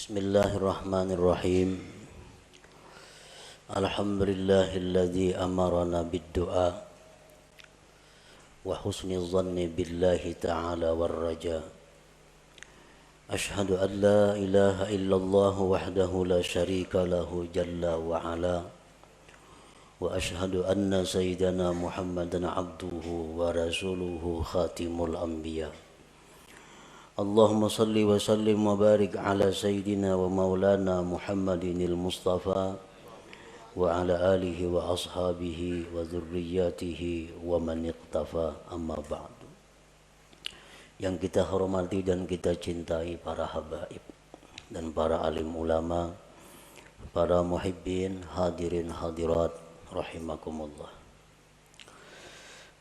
Bismillahirrahmanirrahim. Alhamdulillahilladzi amarana bid-du'a wa husni dhanni billahi ta'ala war-raja. Ashhadu an la ilaha illallah wahdahu la syarika lahu jalla wa ala. Wa ashhadu anna sayyidana Muhammadan abduhu wa rasuluhu khatimul anbiya. Allahumma salli wa sallim wa barik ala sayyidina wa maulana Muhammadinil Mustafa wa ala alihi wa ashabihi wa dhurriyyatihi wa man iqtafa, amma ba'du. Yang kita hormati dan kita cintai para habaib dan para alim ulama, para muhibbin, hadirin hadirat rahimakumullah.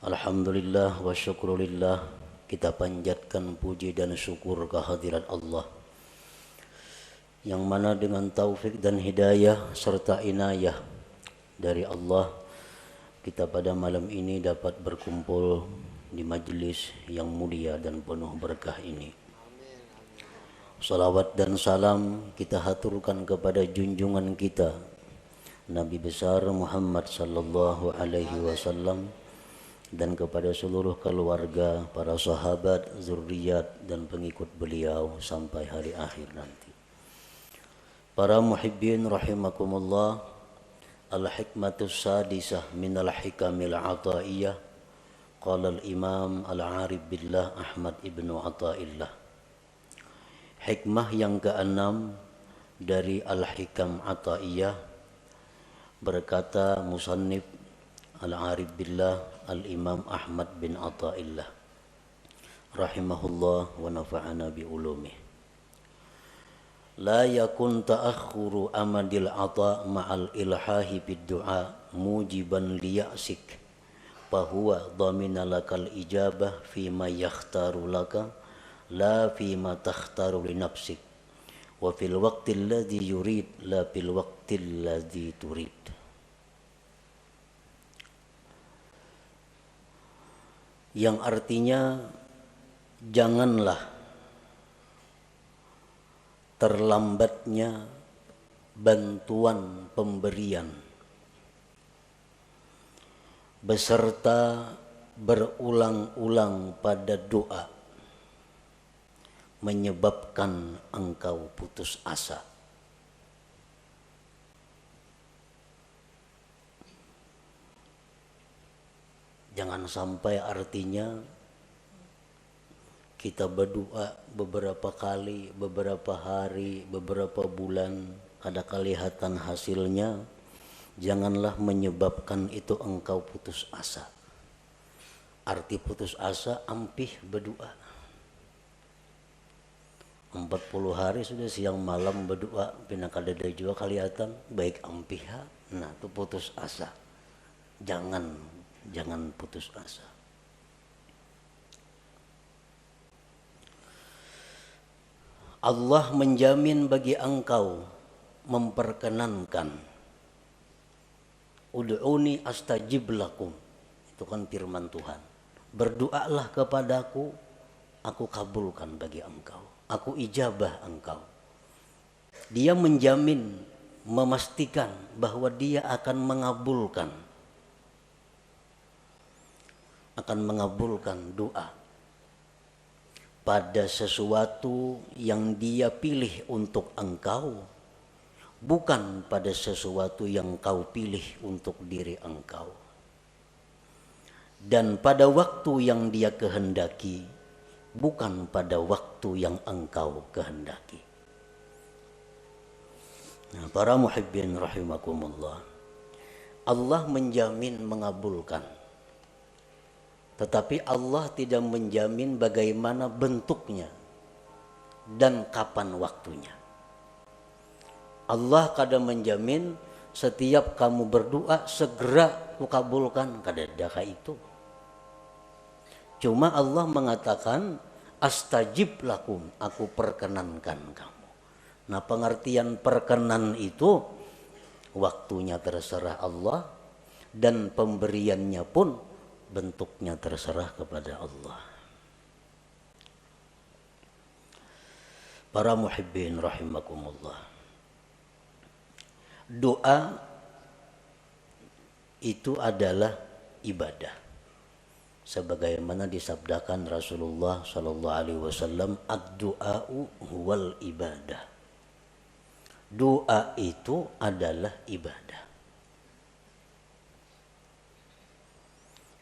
Alhamdulillah wa syukrulillah, kita panjatkan puji dan syukur kehadirat Allah yang mana dengan taufik dan hidayah serta inayah dari Allah, kita pada malam ini dapat berkumpul di majlis yang mulia dan penuh berkah ini. Salawat dan salam kita haturkan kepada junjungan kita Nabi besar Muhammad sallallahu alaihi wasallam dan kepada seluruh keluarga, para sahabat, zuriat dan pengikut beliau sampai hari akhir nanti. Para muhibbin rahimakumullah, al-hikmatus sadisah minal hikamil ataiyah, qala al-imam al-arif billah Ahmad ibnu Athaillah. Hikmah yang keenam dari al-hikam ataiyah, berkata musannif al-arif billah al-imam Ahmad bin Athaillah rahimahullah wa nafa'ana bi ulumih. La yakun ta'akhuru amadil ata ma'al ilhahi bid du'a mujiban liya'sik fahuwa dhamina lakal ijabah fima yakhtaru laka la fima takhtaru li nafsik wa fil waqtil ladzi yurid la fil waqtil ladzi turid. Yang artinya janganlah terlambatnya bantuan pemberian beserta berulang-ulang pada doa menyebabkan engkau putus asa. Jangan sampai artinya kita berdoa beberapa kali, beberapa hari, beberapa bulan, ada kelihatan hasilnya, janganlah menyebabkan itu engkau putus asa. Arti putus asa, ampih berdoa. 40 hari sudah siang malam berdoa, pina kadada juga kelihatan, baik ampih. Nah, itu putus asa. Jangan putus asa. Allah menjamin bagi engkau, memperkenankan. Ud'uni astajib lakum. Itu kan firman Tuhan. Berdoalah kepadaku, aku kabulkan bagi engkau. Aku ijabah engkau. Dia menjamin, memastikan bahwa dia akan mengabulkan doa pada sesuatu yang dia pilih untuk engkau, bukan pada sesuatu yang kau pilih untuk diri engkau, dan pada waktu yang dia kehendaki, bukan pada waktu yang engkau kehendaki. Nah, para muhibbin rahimakumullah, Allah menjamin mengabulkan. Tetapi Allah tidak menjamin bagaimana bentuknya dan kapan waktunya. Allah kadang menjamin setiap kamu berdoa segera kukabulkan, kadadaka itu. Cuma Allah mengatakan astajib lakum, aku perkenankan kamu. Nah, pengertian perkenan itu waktunya terserah Allah dan pemberiannya pun bentuknya terserah kepada Allah. Para muhibbin rahimakumullah. Doa itu adalah ibadah. Sebagaimana disabdakan Rasulullah sallallahu alaihi wasallam, ad-du'a'u huwal ibadah. Doa itu adalah ibadah.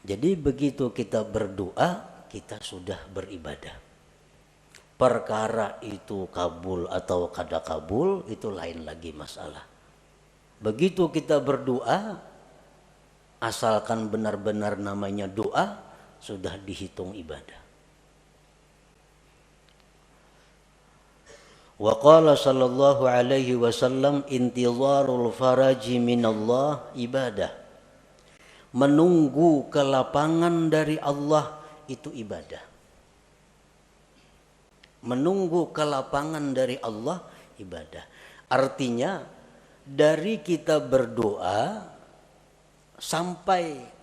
Jadi begitu kita berdoa, kita sudah beribadah. Perkara itu kabul atau kada kabul itu lain lagi masalah. Begitu kita berdoa, asalkan benar-benar namanya doa, sudah dihitung ibadah. Wa qala sallallahu alaihi wasallam, intizarul faraji minallah ibadah. Menunggu kelapangan dari Allah itu ibadah. Menunggu kelapangan dari Allah ibadah. Artinya dari kita berdoa sampai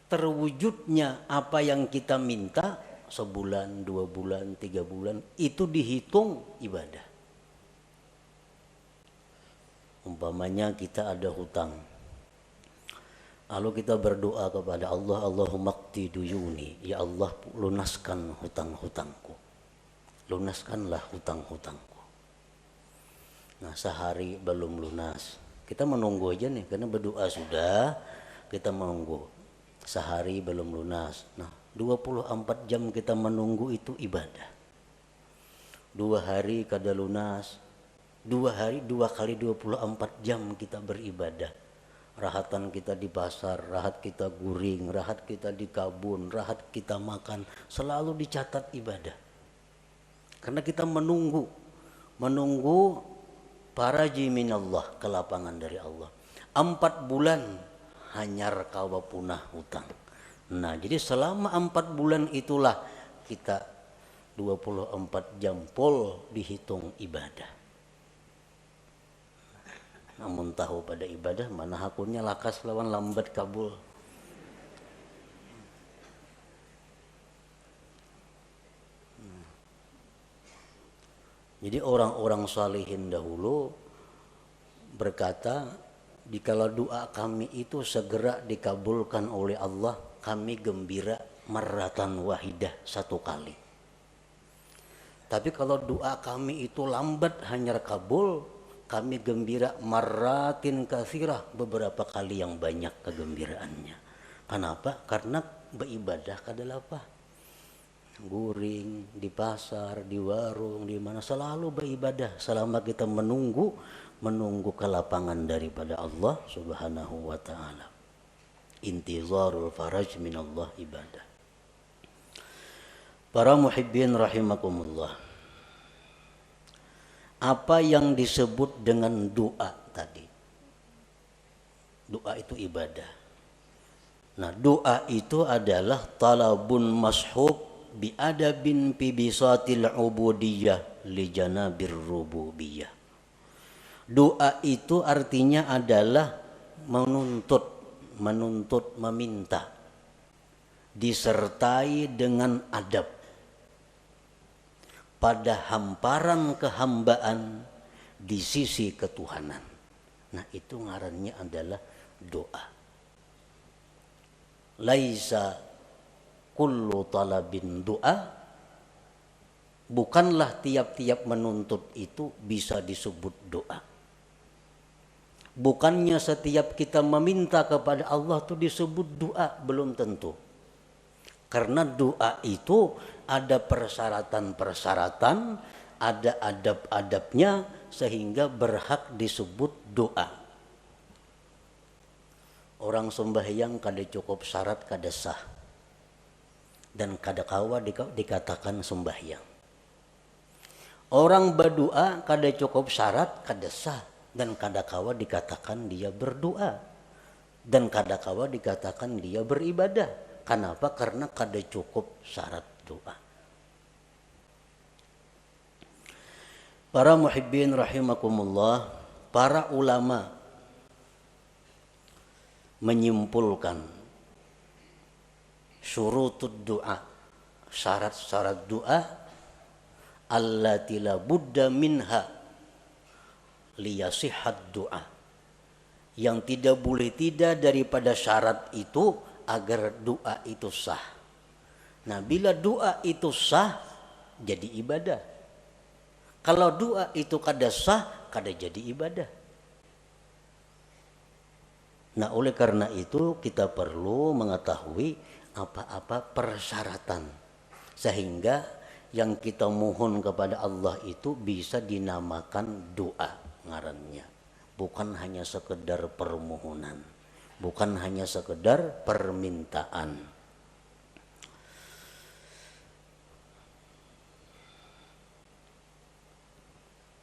terwujudnya apa yang kita minta, sebulan, 2 bulan, 3 bulan, itu dihitung ibadah. Umpamanya kita ada hutang, lalu kita berdoa kepada Allah, Allahumma qdi duyuni, ya Allah lunaskan hutang-hutangku, lunaskanlah hutang-hutangku. Nah, sehari belum lunas, kita menunggu aja nih, karena berdoa sudah, kita menunggu. Sehari belum lunas, nah 24 jam kita menunggu itu ibadah. 2 hari kada lunas, 2 hari 2 kali 24 jam kita beribadah. Rahatan kita di pasar, rahat kita guring, rahat kita di kabun, rahat kita makan, selalu dicatat ibadah. Karena kita menunggu faraji minallah, kelapangan dari Allah. 4 bulan hanyar kawa punah hutang. Nah, jadi selama 4 bulan itulah kita 24 jam full dihitung ibadah. Namun tahu pada ibadah mana hakunnya lakas lawan lambat kabul. Jadi orang-orang salihin dahulu berkata, dikala doa kami itu segera dikabulkan oleh Allah, kami gembira marratan wahidah, 1 kali. Tapi kalau doa kami itu lambat hanyar kabul, kami gembira marratin katsirah, beberapa kali yang banyak kegembiraannya. Kenapa? Karena beribadah kadalah apa? Guring di pasar, di warung, di mana selalu beribadah selama kita menunggu kelapangan daripada Allah Subhanahu wa taala. Intizarul faraj minallah ibadah. Para muhibbin rahimakumullah. Apa yang disebut dengan doa tadi? Doa itu ibadah. Nah, doa itu adalah talabun mashub bi adabin fi bisatil ubudiyah li janabir rububiyah. Doa itu artinya adalah menuntut, meminta, disertai dengan adab pada hamparan kehambaan di sisi ketuhanan. Nah, itu ngarannya adalah doa. Laisa kullu talabin doa, bukanlah tiap-tiap menuntut itu bisa disebut doa. Bukannya setiap kita meminta kepada Allah itu disebut doa, belum tentu. Karena doa itu ada persyaratan-persyaratan, ada adab-adabnya sehingga berhak disebut doa. Orang sembahyang kada cukup syarat kada sah, dan kada kawa dikatakan sembahyang. Orang berdoa kada cukup syarat kada sah, dan kada kawa dikatakan dia berdoa, dan kada kawa dikatakan dia beribadah. Kenapa? Karena kada cukup syarat doa. Para muhibbin rahimakumullah, para ulama menyimpulkan syurutud doa, syarat-syarat doa allati la budda minha liyasihhat du'a, yang tidak boleh tidak daripada syarat itu agar doa itu sah. Nah, bila doa itu sah jadi ibadah. Kalau doa itu kada sah kada jadi ibadah. Nah, oleh karena itu kita perlu mengetahui apa-apa persyaratan sehingga yang kita mohon kepada Allah itu bisa dinamakan doa ngarannya, bukan hanya sekedar permohonan, bukan hanya sekedar permintaan.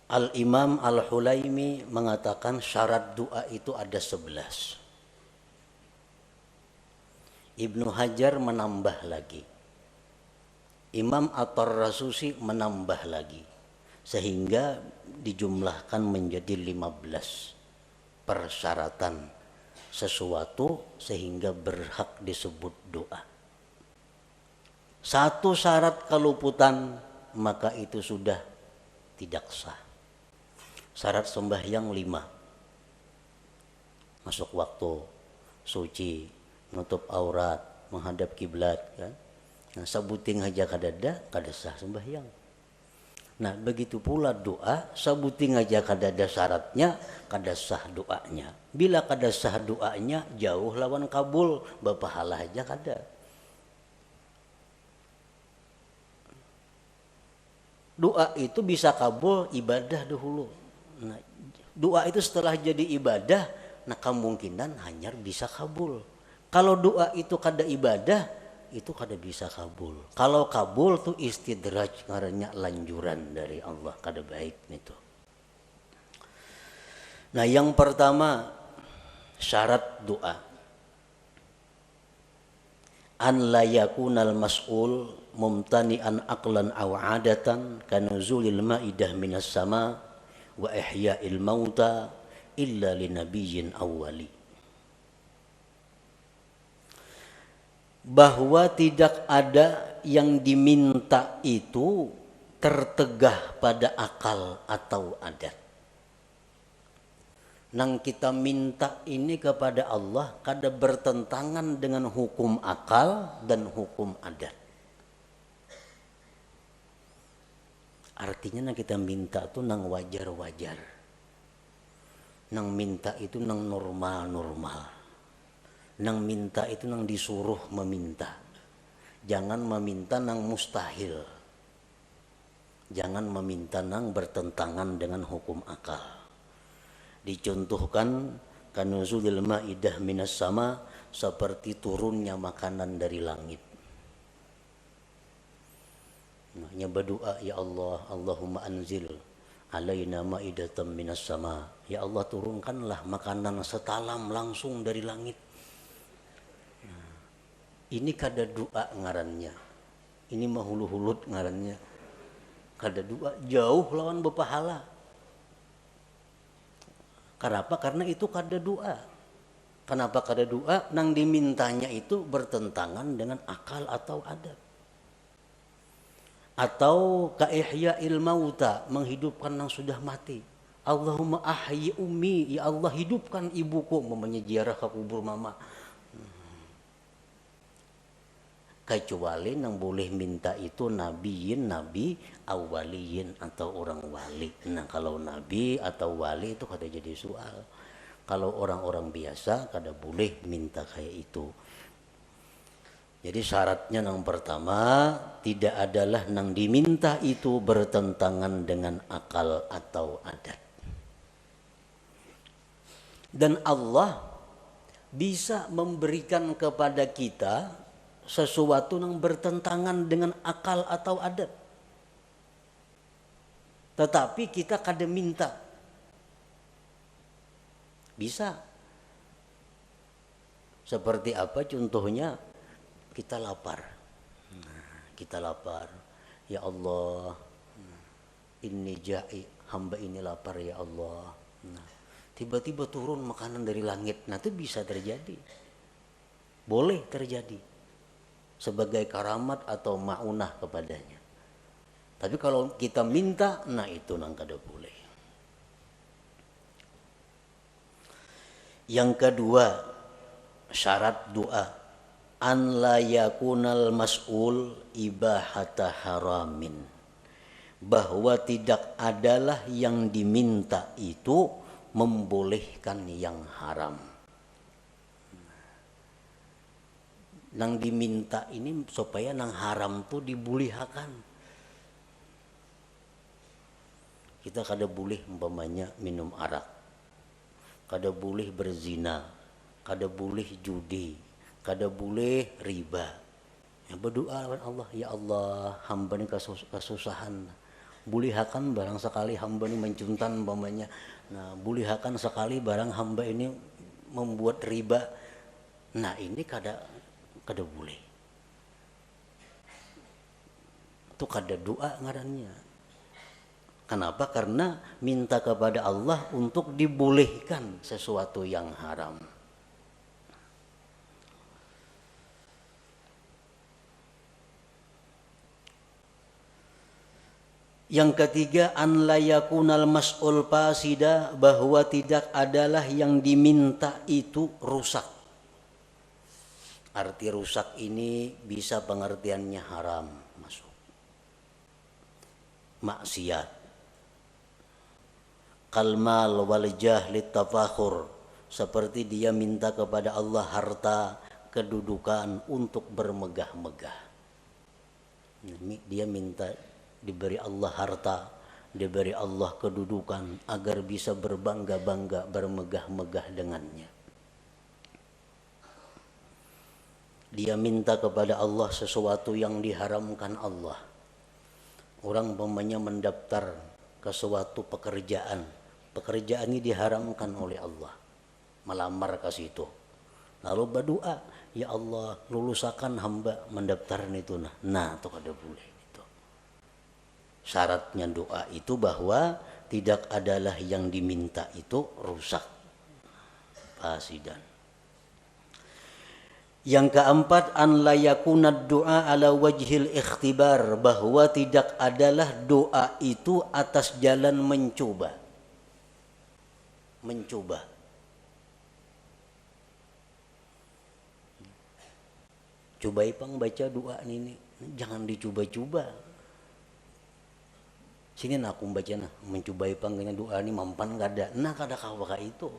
Al-Imam Al-Hulaimi mengatakan syarat doa itu ada 11. Ibnu Hajar menambah lagi, Imam At-Tarrasusi menambah lagi, sehingga dijumlahkan menjadi 15 persyaratan sesuatu sehingga berhak disebut doa. Satu syarat keluputan maka itu sudah tidak sah. Syarat sembahyang 5. Masuk waktu, suci, nutup aurat, menghadap kiblat, kan? Nah, sabuting aja kadada kada sah sembahyang. Nah, begitu pula doa, sabuting aja kadada syaratnya kada sah doanya. Bila kada sah doanya jauh lawan kabul, bapahala aja kada. Doa itu bisa kabul ibadah dahulu. Nah, doa itu setelah jadi ibadah, nah kemungkinan hanya bisa kabul. Kalau doa itu kada ibadah, itu kada bisa kabul. Kalau kabul tuh istidraj, ngarannya lanjuran dari Allah, kada baik itu. Nah, yang pertama syarat doa, an la yakunal mas'ul mumtani'an aqlan aw 'adatan kanuzulil ma'idah minas sama wa ihya'il mauta illa linabiyyin awwali. Bahwa tidak ada yang diminta itu tertegah pada akal atau adat. Nang kita minta ini kepada Allah kada bertentangan dengan hukum akal dan hukum adat. Artinya nang kita minta itu nang wajar-wajar. Nang minta itu nang normal-normal. Nang minta itu nang disuruh meminta. Jangan meminta nang mustahil. Jangan meminta nang bertentangan dengan hukum akal. Dicontohkan kanuzulil ma'idah minas sama, seperti turunnya makanan dari langit. Maknya berdoa, ya Allah, Allahumma anzil alaina ma'idatan minas sama. Ya Allah, turunkanlah makanan setalam langsung dari langit. Ini kada doa ngarannya. Ini mah hulu-hulut ngarannya. Kada doa, jauh lawan bepahala. Kenapa? Karena itu kada doa. Kenapa kada doa? Nang dimintanya itu bertentangan dengan akal atau adat. Atau kaihya'il mauta, menghidupkan yang sudah mati. Allahumma ahyi ummi, ya Allah hidupkan ibuku, mempunyai ziarah ke kubur mama. Kecuali yang boleh minta itu nabiyin, nabi, awaliyin atau orang wali. Nah, kalau nabi atau wali itu kada jadi soal. Kalau orang-orang biasa kada boleh minta kayak itu. Jadi syaratnya yang pertama, tidak adalah yang diminta itu bertentangan dengan akal atau adat. Dan Allah bisa memberikan kepada kita sesuatu yang bertentangan dengan akal atau adat. Tetapi kita kada minta. Bisa. Seperti apa contohnya? Kita lapar. Kita lapar. Ya Allah, inni ja'i, hamba ini lapar ya Allah. Tiba-tiba turun makanan dari langit. Nah, itu bisa terjadi. Boleh terjadi. Sebagai karamat atau ma'unah kepadanya. Tapi kalau kita minta, nah itu nang kada boleh. Yang kedua, syarat doa, an la yakunal mas'ul ibahata haramin, bahwa tidak adalah yang diminta itu membolehkan yang haram. Nang diminta ini supaya nang haram tuh dibulihakan. Kita kada boleh umpamanya minum arak, kada boleh berzina, kada boleh judi, kada boleh riba. Ya berdoa kepada Allah, ya Allah, hamba ini kasusahan. Bulihakan barang sekali hamba ini mencuntan umpamanya. Nah, bulihakan sekali barang hamba ini membuat riba. Nah, ini kada boleh. Itu kada doa ngarannya. Kenapa? Karena minta kepada Allah untuk dibolehkan sesuatu yang haram. Yang ketiga, an la yakunal mas'ul fasida, bahwa tidak adalah yang diminta itu rusak. Arti rusak ini bisa pengertiannya haram, masuk maksiat, kalmal wal jahli tafakhur, seperti dia minta kepada Allah harta, kedudukan untuk bermegah-megah. Dia minta diberi Allah harta, diberi Allah kedudukan agar bisa berbangga-bangga, bermegah-megah dengannya. Dia minta kepada Allah sesuatu yang diharamkan Allah. Orang umpamanya mendaftar ke suatu pekerjaan, pekerjaan ini diharamkan oleh Allah, melamar ke situ. Lalu berdoa, ya Allah, lulusakan hamba mendaftar itu. Nah, itu kada boleh. Itu syaratnya doa itu bahwa tidak adalah yang diminta itu rusak, fasidan. Yang keempat, an la yakunad doa ala wajhil ikhtibar, bahwa tidak adalah doa itu atas jalan mencoba. Mencoba. Coba ipang baca doa ini, jangan dicoba-coba. Sini nak aku baca nah, mencoba ipang kena doa ini mampan kada. Nah kada kawaka itu.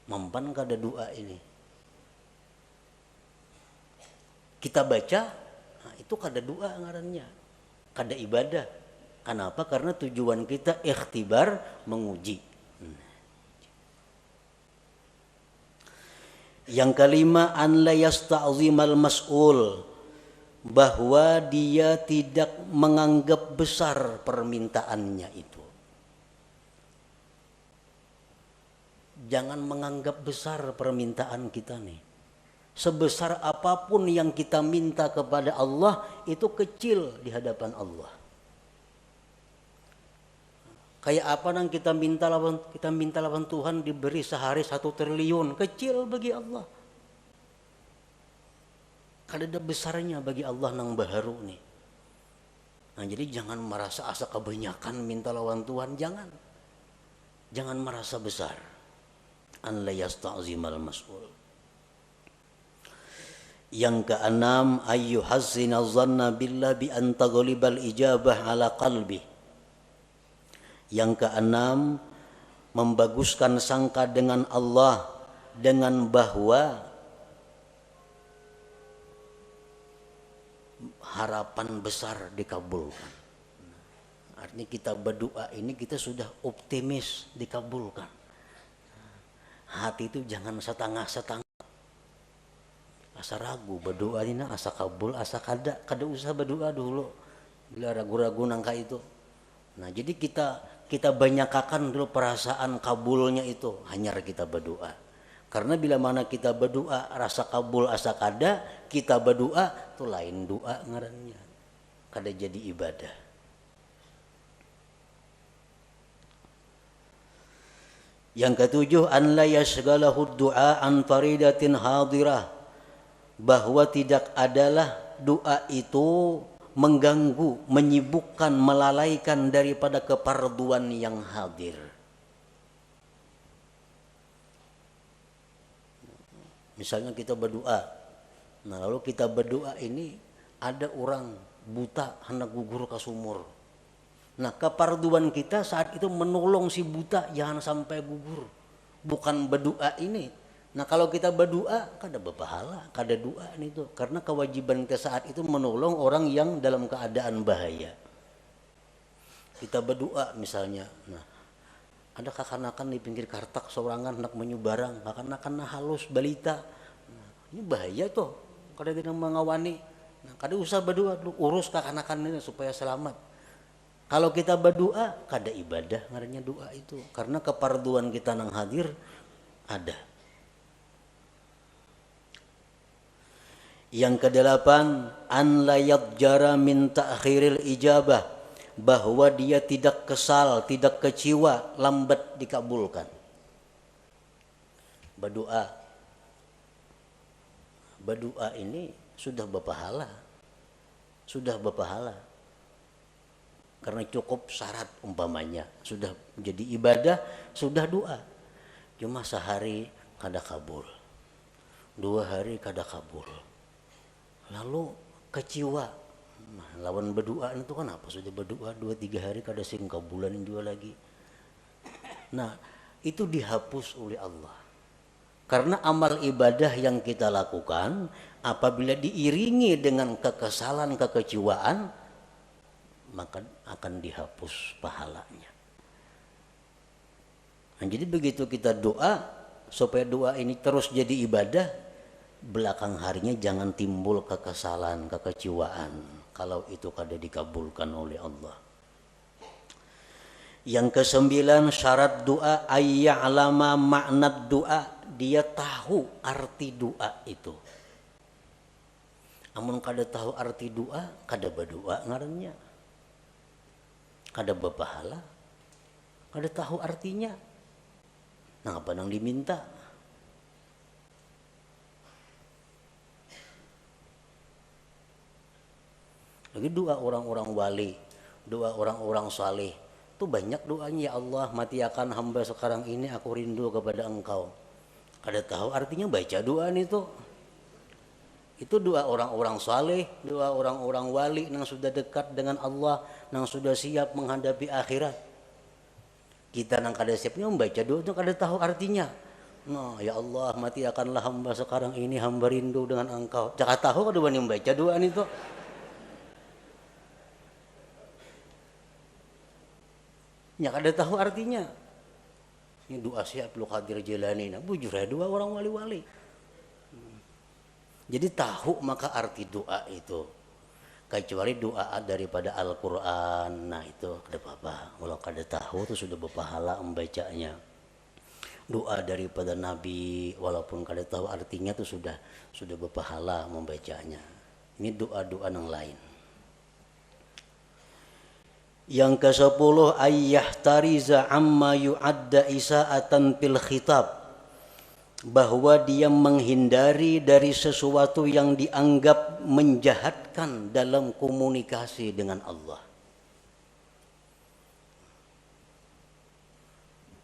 Mampan kada doa ini. Kita baca, nah itu kada doa ngarannya, kada ibadah. Kenapa? Karena tujuan kita ikhtibar, menguji. Yang kelima, an la yasta'zimal mas'ul, bahwa dia tidak menganggap besar permintaannya itu. Jangan menganggap besar permintaan kita nih. Sebesar apapun yang kita minta kepada Allah itu kecil di hadapan Allah. Kayak apa yang kita minta lawan Tuhan diberi sehari 1 triliun, kecil bagi Allah. Kada ada besarnya bagi Allah nang baharu nih. Nah jadi jangan merasa asa kebanyakan minta lawan Tuhan, jangan. Jangan merasa besar. An la yasta'zimal mas'ul. Yang keenam, ayyuhazzina dhanna billah bi an taghlibal ijabah ala qalbi. Yang keenam, membaguskan sangka dengan Allah dengan bahwa harapan besar dikabulkan. Artinya kita berdoa ini kita sudah optimis dikabulkan. Hati itu jangan setengah-setengah. Asa ragu berdoa ini asa kabul asa kada usah berdoa dulu bila ragu-ragu nangka itu. Nah jadi kita banyakakan dulu perasaan kabulnya itu, hanya kita berdoa. Karena bila mana kita berdoa rasa kabul asa kada, kita berdoa itu lain doa ngarannya, kada jadi ibadah. Yang ketujuh, an la yashghalahu du'a an faridatin hadirah, bahwa tidak adalah doa itu mengganggu, menyibukkan, melalaikan daripada keparduan yang hadir. Misalnya kita berdoa, nah lalu kita berdoa ini ada orang buta hendak gugur ke sumur. Nah keparduan kita saat itu menolong si buta jangan sampai gugur, bukan berdoa ini. Nah kalau kita berdoa kada berpahala, kada doa itu, karena kewajiban kita saat itu menolong orang yang dalam keadaan bahaya. Kita berdoa misalnya, nah ada kakanakan di pinggir kartak sorangan hendak menyu barang, kakanakan halus balita, nah, ini bahaya tuh, kada tidak mengawani. Nah kada usah berdoa dulu, urus kakanakan ini supaya selamat. Kalau kita berdoa kada ibadah ngarannya doa itu, karena keparduan kita nang hadir ada. Yang kedelapan, an la yadjara min ta'khiril ijabah, bahwa dia tidak kesal, tidak kecewa lambat dikabulkan. Berdoa ini sudah berpahala, karena cukup syarat umpamanya, sudah menjadi ibadah, sudah doa. Cuma sehari kada kabul, 2 hari kada kabul, lalu kecewa. Nah, lawan berdoa itu kenapa sudah berdoa 2-3 hari kada sing kabulan juga lagi. Nah itu dihapus oleh Allah, karena amal ibadah yang kita lakukan apabila diiringi dengan kekesalan, kekecewaan, maka akan dihapus pahalanya. Nah, jadi begitu kita doa, supaya doa ini terus jadi ibadah, belakang harinya jangan timbul kekesalan, kekecewaan kalau itu kada dikabulkan oleh Allah. Yang ke-9, syarat doa ayya'lama makna doa, dia tahu arti doa itu. Amun kada tahu arti doa, kada berdoa ngarannya, kada berpahala, kada tahu artinya. Nah apa nang diminta? Lagi doa orang-orang wali, doa orang-orang saleh, itu banyak doanya. Ya Allah, mati akan hamba sekarang ini, aku rindu kepada Engkau. Kada tahu artinya baca doa itu. Itu doa orang-orang saleh, doa orang-orang wali yang sudah dekat dengan Allah, yang sudah siap menghadapi akhirat. Kita nang kada siapnya membaca doa itu kada tahu artinya. Nah, ya Allah, mati akanlah hamba sekarang ini, hamba rindu dengan Engkau. Jangan tahu kada wani membaca doa itu. Ya kada tahu artinya. Ini doa siap lu Qadir Jilani, nah bujur ya doa orang wali-wali. Jadi tahu maka arti doa itu. Kecuali doa daripada Al-Quran, nah itu kada apa-apa. Kalau kada tahu itu sudah berpahala membacanya. Doa daripada Nabi, walaupun kada tahu artinya itu sudah berpahala membacanya. Ini doa-doa yang lain. Yang ke-10, ayyahtariza amma yu'adda isa'atan fil khitab, bahwa dia menghindari dari sesuatu yang dianggap menjahatkan dalam komunikasi dengan Allah.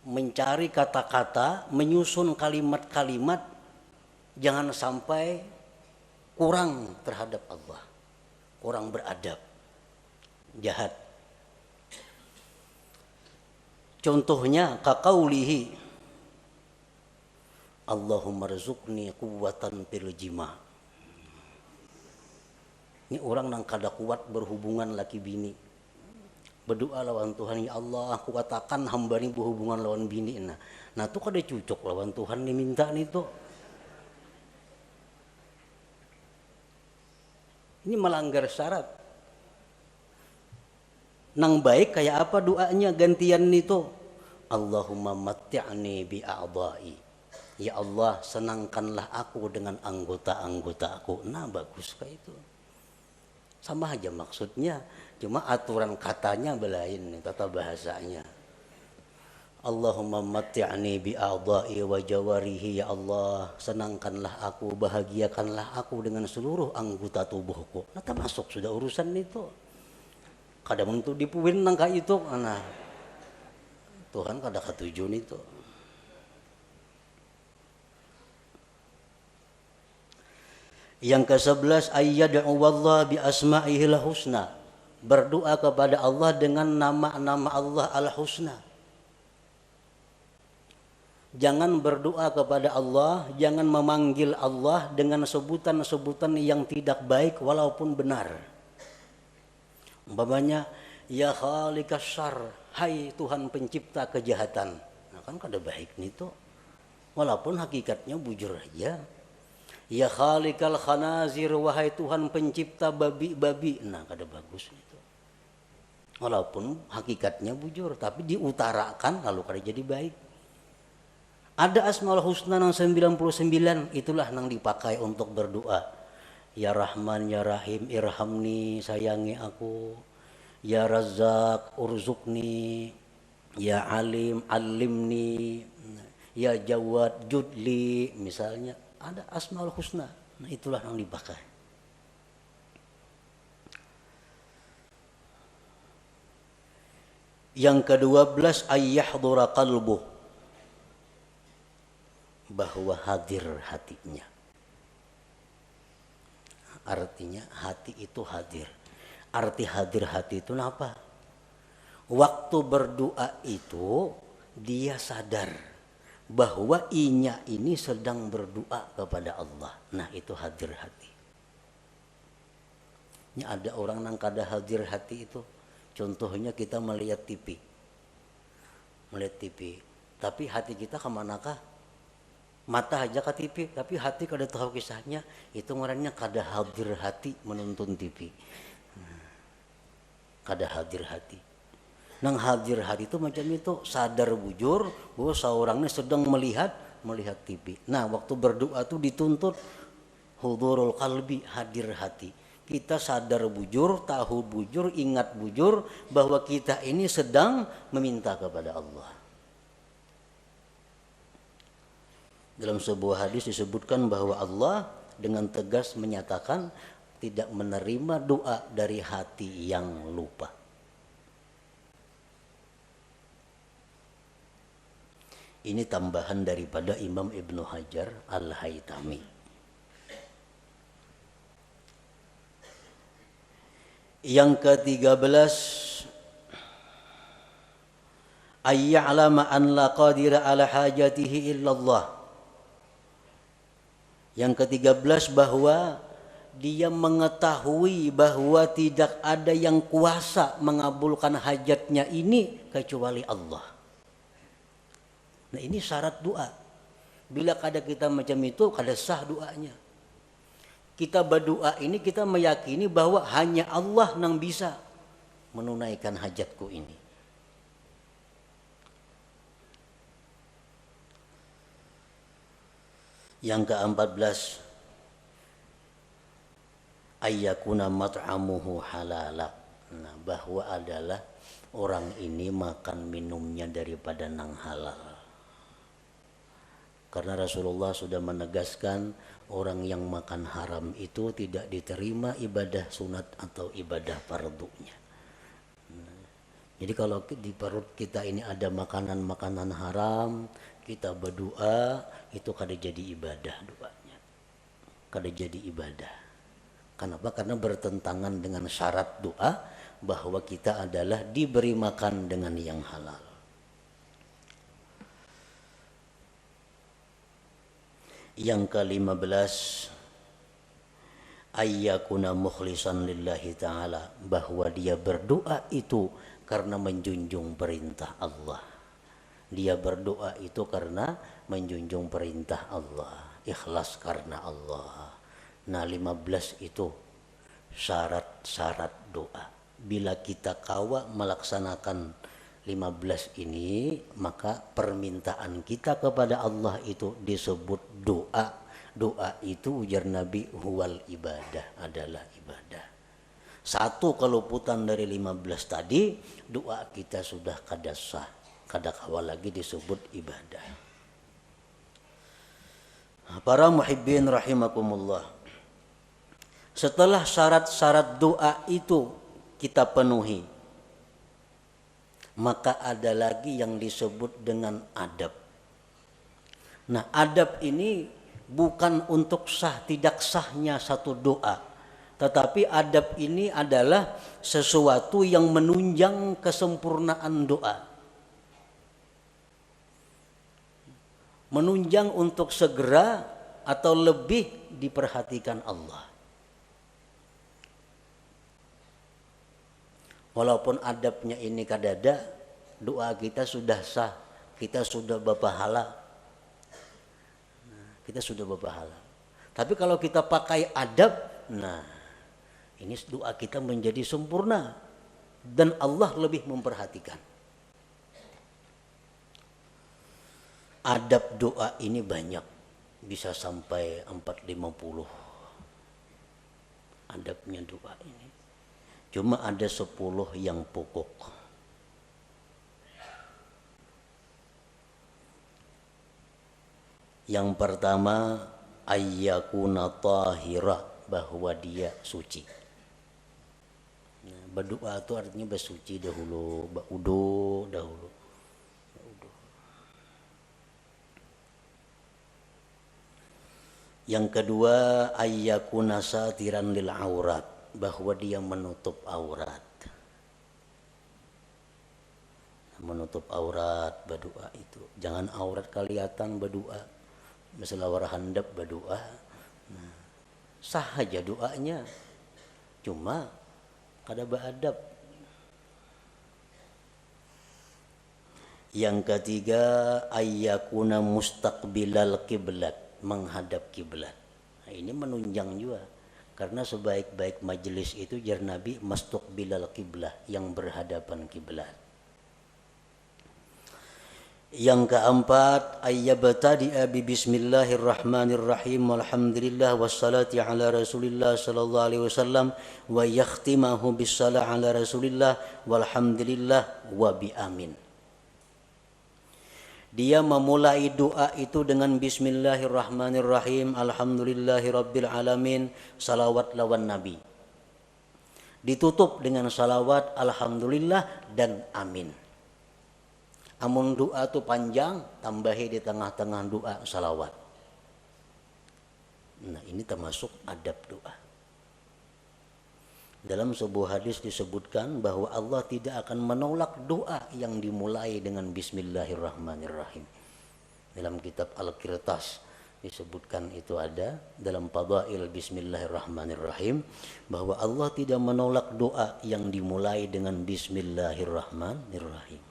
Mencari kata-kata, menyusun kalimat-kalimat, jangan sampai kurang terhadap Allah, kurang beradab, jahat. Contohnya kaqaulihi Allahumma rzuqni quwwatan fil jima'. Ini orang nang kada kuat berhubungan laki bini, berdoa lawan Tuhan, ya Allah kuatakan hamba ni berhubungan lawan bini. Nah itu kada cocok lawan Tuhan diminta nih tuh. Ini melanggar syarat. Nang baik kayak apa doanya gantian itu, Allahumma matti'ni bi a'dha'i, ya Allah senangkanlah aku dengan anggota-anggota aku. Nah bagus kayak itu, sama aja maksudnya, cuma aturan katanya belain, tata bahasanya. Allahumma matti'ni bi'a'dha'i wa jawarihi, ya Allah, senangkanlah aku, bahagiakanlah aku dengan seluruh anggota tubuhku. Nah, termasuk sudah urusan itu. Kadang untuk dipuin nangka itu, nah Tuhan kada ketujun itu. Yang ke-11, ayyad'u wallah bi asma'ihil husna. Berdoa kepada Allah dengan nama-nama Allah al-husna. Jangan berdoa kepada Allah, jangan memanggil Allah dengan sebutan-sebutan yang tidak baik walaupun benar. Umpamanya, ya khaliqas syarr, hai Tuhan pencipta kejahatan. Nah kan kada baik nih tuh. Walaupun hakikatnya bujur aja. Ya khaliqal khanazir, wahai Tuhan pencipta babi-babi. Nah kada bagus itu. Walaupun hakikatnya bujur, tapi diutarakan lalu kada jadi baik. Ada Asmaul Husna yang 99, itulah yang dipakai untuk berdoa. Ya Rahman, Ya Rahim, irhamni, sayangi aku. Ya Razzaq, urzukni. Ya Alim, alimni. Ya Jawad, judli. Misalnya ada Asmaul Husna. Nah itulah yang dipakai. Yang ke-12, ayyahdura qalbuh, bahwa hadir hatinya. Artinya hati itu hadir. Arti hadir hati itu apa? Waktu berdoa itu dia sadar bahwa inya ini sedang berdoa kepada Allah. Nah itu hadir hati. Ini ada orang yang kada hadir hati itu. Contohnya kita melihat TV. Melihat TV. Tapi hati kita kemanakah? Mata aja ke TV, tapi hati kada tahu kisahnya. Itu ngarannya kada hadir hati menonton TV. Kada hadir hati. Nang hadir hati itu macam itu, sadar bujur bahwa seorangnya sedang melihat TV. Nah, waktu berdoa itu dituntut hudurul qalbi, hadir hati. Kita sadar bujur, tahu bujur, ingat bujur bahwa kita ini sedang meminta kepada Allah. Dalam sebuah hadis disebutkan bahwa Allah dengan tegas menyatakan tidak menerima doa dari hati yang lupa. Ini tambahan daripada Imam Ibnu Hajar Al-Haytami. Yang ke-13, ayya'lama an la qadira ala hajatihi illallah. Yang ke-13, bahwa dia mengetahui bahwa tidak ada yang kuasa mengabulkan hajatnya ini kecuali Allah. Nah ini syarat doa. Bila kada kita macam itu, kada sah doanya. Kita berdoa ini kita meyakini bahwa hanya Allah yang bisa menunaikan hajatku ini. Yang ke-14, ayyakuna mat'amuhu halala. Nah, bahwa adalah orang ini makan minumnya daripada nang halal. Karena Rasulullah sudah menegaskan orang yang makan haram itu tidak diterima ibadah sunat atau ibadah fardunya. Jadi kalau di perut kita ini ada makanan-makanan haram, kita berdoa, itu kada jadi ibadah doanya. Kada jadi ibadah. Kenapa? Karena bertentangan dengan syarat doa bahwa kita adalah diberi makan dengan yang halal. Yang ke-15, ayyakuna mukhlisan lillahi ta'ala, bahwa dia berdoa itu karena menjunjung perintah Allah. Dia berdoa itu karena menjunjung perintah Allah, ikhlas karena Allah. Nah 15 itu syarat-syarat doa. Bila kita kawa melaksanakan 15 ini, maka permintaan kita kepada Allah itu disebut doa. Doa itu ujar Nabi huwal ibadah, adalah ibadah. Satu keluputan dari 15 tadi, doa kita sudah kada sah, kadakawa lagi disebut ibadah. Para muhibbin rahimakumullah. Setelah syarat-syarat doa itu kita penuhi, maka ada lagi yang disebut dengan adab. Nah, adab ini bukan untuk sah tidak sahnya satu doa, tetapi adab ini adalah sesuatu yang menunjang kesempurnaan doa. Menunjang untuk segera atau lebih diperhatikan Allah. Walaupun adabnya ini kadada, doa kita sudah sah, kita sudah berpahala. Kita sudah berpahala. Tapi kalau kita pakai adab, nah ini doa kita menjadi sempurna dan Allah lebih memperhatikan. Adab doa ini banyak, bisa sampai 450 adabnya doa ini. Cuma ada 10 yang pokok. Yang pertama, ayyakuna tahira, bahwa dia suci. Nah, berdoa itu artinya bersuci dahulu, berudu dahulu. Yang kedua, ayyakuna satiran lil aurat, bahwa dia menutup aurat. Menutup aurat berdoa itu. Jangan aurat kelihatan berdoa. Masalah warhandap berdoa. Nah, sah aja doanya. Cuma kada beradab. Yang ketiga, ayyakuna mustaqbilal kiblat, menghadap kiblat. Nah, ini menunjang juga. Karena sebaik-baik majelis itu jar Nabi mustaqbilal kiblah, yang berhadapan kiblat. Yang keempat, ayyabtadi'a bi bismillahirrahmanirrahim walhamdulillah wassalati ala rasulillah sallallahu alaihi wasallam wa yakhtimahu bissalah ala rasulillah walhamdulillah wa bi amin. Dia memulai doa itu dengan bismillahirrahmanirrahim, alhamdulillahirabbil alamin, salawat lawan nabi. Ditutup dengan salawat, alhamdulillah dan amin. Amun doa itu panjang, tambahi di tengah-tengah doa salawat. Nah, ini termasuk adab doa. Dalam sebuah hadis disebutkan bahwa Allah tidak akan menolak doa yang dimulai dengan bismillahirrahmanirrahim. Dalam kitab Al-Qirtas disebutkan itu ada dalam Fadail bismillahirrahmanirrahim bahwa Allah tidak menolak doa yang dimulai dengan bismillahirrahmanirrahim.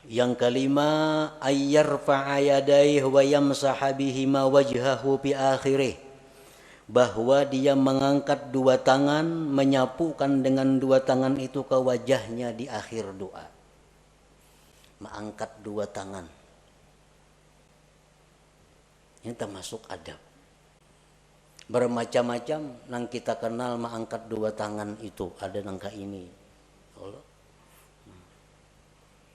Yang kelima, ayyarfa'a yadayhi wa yamsaha bihima wajhahu fi akhirih, bahwa dia mengangkat dua tangan, menyapukan dengan dua tangan itu ke wajahnya di akhir doa. Mengangkat dua tangan. Ini termasuk adab. Bermacam-macam nang kita kenal mengangkat dua tangan itu, ada nangka ini. Allah.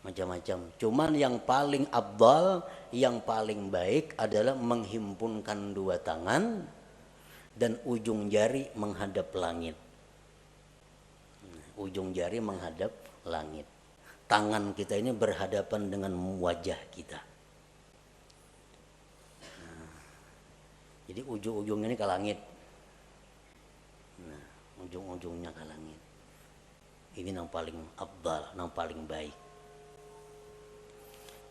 Macam-macam. Cuman yang paling afdal, yang paling baik adalah menghimpunkan dua tangan dan ujung jari menghadap langit. Ujung jari menghadap langit. Tangan kita ini berhadapan dengan wajah kita. Jadi ujung-ujungnya ini ke langit. Nah, ujung-ujungnya ke langit. Ini yang paling afdal, yang paling baik.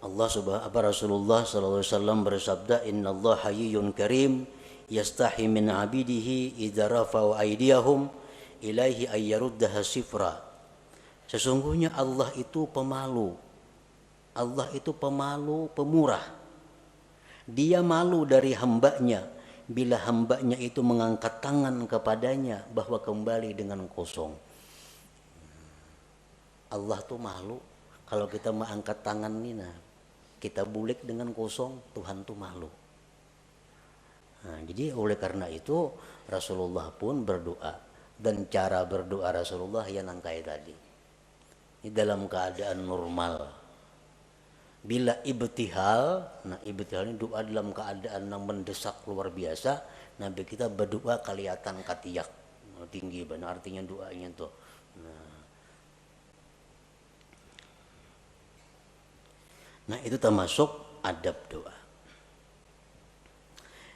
Rasulullah sallallahu alaihi wasallam bersabda, "Innallaha hayyun karim yastahi min 'abidihi idza rafa'u aydiyahum ilaihi ay yaruddaha sifra." Sesungguhnya Allah itu pemalu. Allah itu pemalu, pemurah. Dia malu dari hambanya bila hambanya itu mengangkat tangan kepadanya bahwa kembali dengan kosong. Allah tuh malu kalau kita mengangkat tangan ini, nah kita bulik dengan kosong, Tuhan tuh malu. Nah, jadi oleh karena itu Rasulullah pun berdoa, dan cara berdoa Rasulullah yang nangkai tadi. Ini dalam keadaan normal. Bila ibtihal, nah ibtihal ini doa dalam keadaan yang mendesak luar biasa, Nabi kita berdoa kelihatan katiak tinggi, benar artinya doanya tuh. Nah itu termasuk adab doa.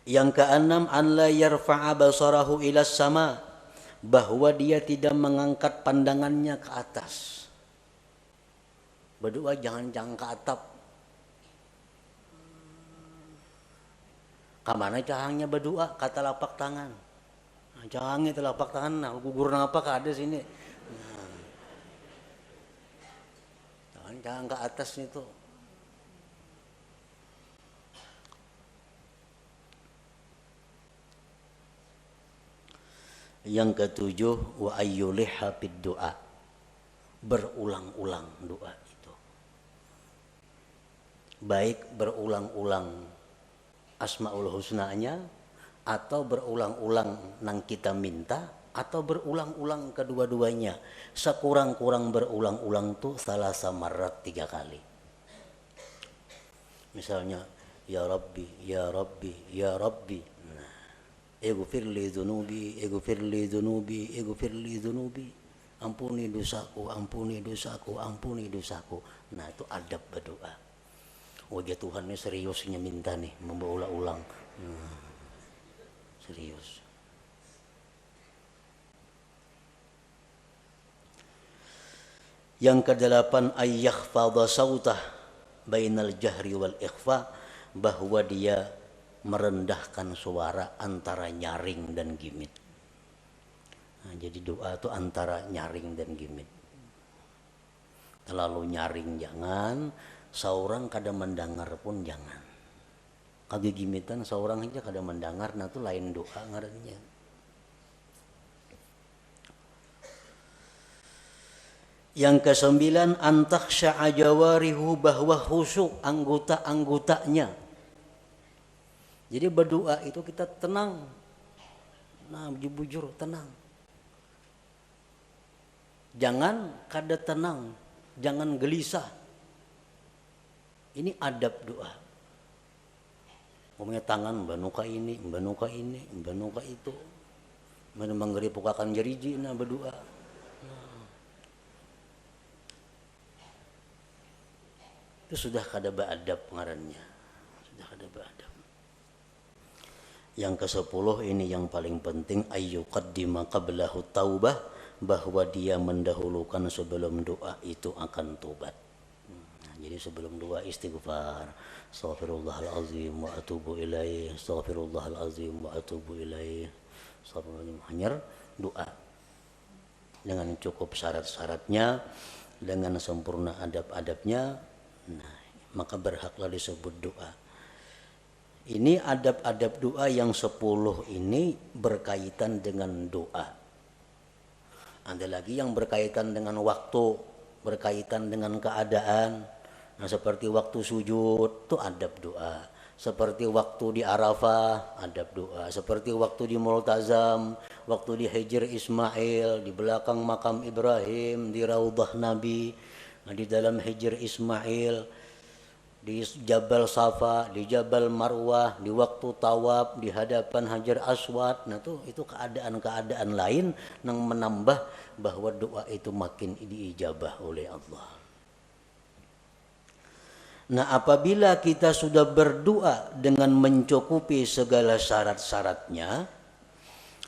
Yang keenam, an la yarfa'a basarahu ila sama, bahwa dia tidak mengangkat pandangannya ke atas. Berdoa jangan ke atap. Kamana cahangnya berdoa kata lapak tangan. Nah, cahangnya telapak tangan, nah gugur apa ke ada sini. Nah, jangan ke atas itu. Yang ketujuh, wa ayyuliha bid doa, berulang-ulang doa itu. Baik berulang-ulang Asmaul Husnanya, atau berulang-ulang nang kita minta, atau berulang-ulang kedua-duanya. Sekurang-kurang berulang-ulang tuh salah samarat 3 kali. Misalnya, ya Rabbi, ya Rabbi, ya Rabbi. Ighfir li dzunubi, ighfir li dzunubi, ighfir li dzunubi. Ampuni dosaku, ampuni dosaku, ampuni dosaku. Nah itu adab berdoa. Wajah Tuhan ini seriusnya minta nih, memberulang-ulang. Serius. Yang kedelapan, ayyakhfadha sautah bainal jahri wal ikhfa, bahwa dia merendahkan suara antara nyaring dan gimit. Nah, jadi doa itu antara nyaring dan gimit. Terlalu nyaring jangan, seorang kada mendengar pun jangan. Kage gimitan seorang aja kada mendengar, nah itu lain doa ngarannya. Yang ke-9, antakhsha'a jawarihu, bahwa khusyuk anggota-anggotanya. Jadi berdoa itu kita tenang. Nah, bujur tenang. Jangan kada tenang, jangan gelisah. Ini adab doa. Ngomongnya tangan, banuka ini, banuka ini, banuka itu. Mana menggeri pukakan jeriji, nah berdoa. Nah. Itu sudah kada beadab ngarannya. Sudah kada beadab. Yang ke-10 ini yang paling penting, ayyuqaddima qablahu taubah, bahwa dia mendahulukan sebelum doa itu akan tobat. Nah, jadi sebelum doa istighfar, astaghfirullahalazim wa atubu ilaih, astaghfirullahalazim wa atubu ilaih, astaghfirullahalazim. Hanya doa dengan cukup syarat-syaratnya, dengan sempurna adab-adabnya, nah, maka berhaklah disebut doa. Ini adab-adab doa yang 10 ini berkaitan dengan doa. Ada lagi yang berkaitan dengan waktu, berkaitan dengan keadaan. Nah, seperti waktu sujud itu adab doa. Seperti waktu di Arafah adab doa. Seperti waktu di Multazam, waktu di Hijr Ismail, di belakang makam Ibrahim, di Raudhah Nabi, di dalam Hijr Ismail, di Jabal Safa, di Jabal Marwah, di waktu tawaf, di hadapan Hajar Aswad. Nah itu keadaan-keadaan lain yang menambah bahwa doa itu makin diijabah oleh Allah. Nah apabila kita sudah berdoa dengan mencukupi segala syarat-syaratnya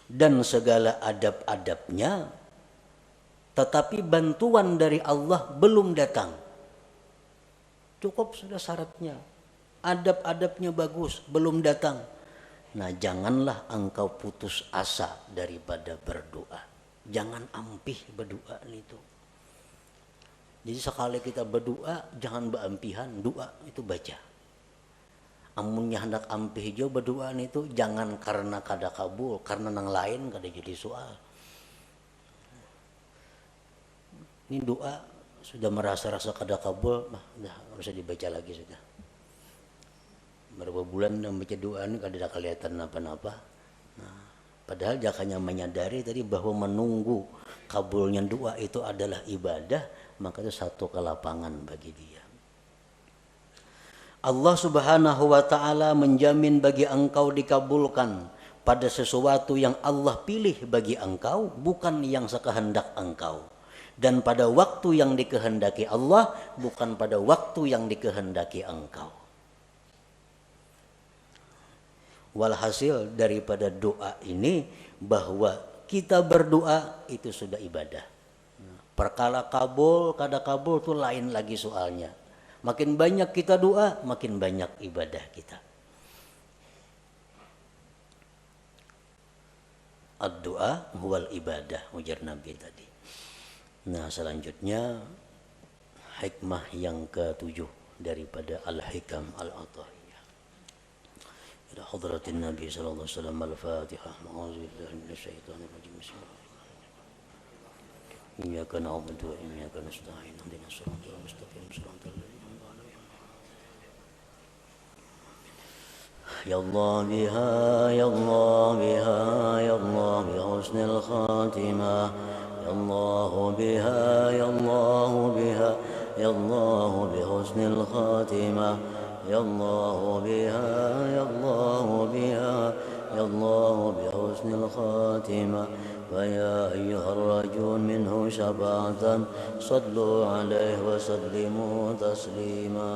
dan segala adab-adabnya, tetapi bantuan dari Allah belum datang, cukup sudah syaratnya, adab-adabnya bagus, belum datang. Nah janganlah engkau putus asa daripada berdoa. Jangan ampih berdoa itu. Jadi sekali kita berdoa, jangan beampihan, doa itu baca. Amunnya hendak ampih jo berdoa itu, jangan karena kada kabul, karena nang lain kada jadi soal. Ini doa sudah merasa-rasa kada kabul, nah nggak usah dibaca lagi sudah. Berapa bulan membaca doa ini kada ada kelihatan apa-apa. Nah, Padahal dia hanya menyadari tadi bahwa menunggu kabulnya doa itu adalah ibadah, maka itu satu kelapangan bagi dia. Allah Subhanahu wa taala menjamin bagi engkau dikabulkan pada sesuatu yang Allah pilih bagi engkau, bukan yang sekehendak engkau. Dan pada waktu yang dikehendaki Allah, bukan pada waktu yang dikehendaki engkau. Walhasil daripada doa ini, bahwa kita berdoa itu sudah ibadah. Perkara kabul, kada kabul itu lain lagi soalnya. Makin banyak kita doa, makin banyak ibadah kita. Ad-doa huwal ibadah, ujar Nabi tadi. Nah, selanjutnya hikmah yang ke-7 daripada Al-Hikam Al-Athahiyah. Ila hadratin Nabi sallallahu alaihi wasallam. Al-Fatihah. A'udzubillahi minasyaitonir rajim. Bismillahirrahmanirrahim. Iyyaka na'budu wa iyyaka nasta'in. Ihdinas siratal mustaqim. Siratal ladzina an'amta 'alaihim. Ya Allah biha, ya Allah biha, ya Allah bi husnil khatimah. Ya Allah biha, ya Allah biha, ya Allah bi husnil khatimah. Ya Allah biha, ya Allah biha, ya Allah bi husnil khatimah. ويا أيها الرجل منه شفاعة صلوا عليه وسلموا تسليما